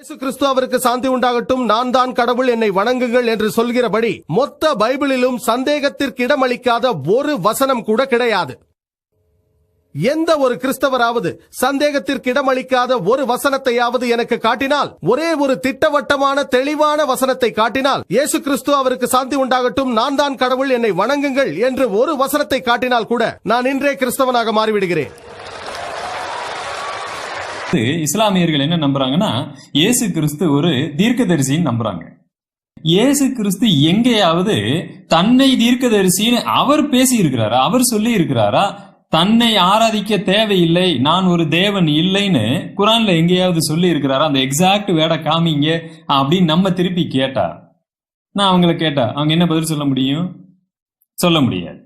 இயேசு கிறிஸ்து அவருக்கு சாந்தி உண்டாகட்டும், நான் தான் கடவுள், என்னை வணங்குங்கள் என்று சொல்கிறபடி மொத்த பைபிளிலும் சந்தேகத்திற்கு இடமளிக்காத ஒரு வசனம் கூட கிடையாது. எந்த ஒரு கிறிஸ்தவராவது சந்தேகத்திற்கு இடமளிக்காத ஒரு வசனத்தையாவது எனக்கு காட்டினால், ஒரே ஒரு திட்டவட்டமான தெளிவான வசனத்தை காட்டினால், இயேசு கிறிஸ்து அவருக்கு சாந்தி உண்டாகட்டும், நான் தான் கடவுள், என்னை வணங்குங்கள் என்று ஒரு வசனத்தை காட்டினால் கூட நான் இன்றே கிறிஸ்தவனாக மாறிவிடுகிறேன். இஸ்லாமியர்கள் என்ன நம்புறாங்கன்னா, இயேசு கிறிஸ்து ஒரு தீர்க்கதரிசின்னு நம்புறாங்க. இயேசு கிறிஸ்து எங்கேயாவது தன்னை தீர்க்கதரிசின்னு அவர் பேசி இருக்கிறாரா, அவர் சொல்லி இருக்கிறாரா, தன்னை ஆராதிக்க தேவையில்லை, நான் ஒரு தேவன் இல்லைன்னு குரான்ல எங்கேயாவது சொல்லி இருக்கிறாரா? அந்த எக்ஸாக்ட் வேட காமிங்க அப்படின்னு நம்ம திருப்பி கேட்டா, நான் அவங்களை கேட்டா அவங்க என்ன பதில் சொல்ல முடியும்? சொல்ல முடியாது.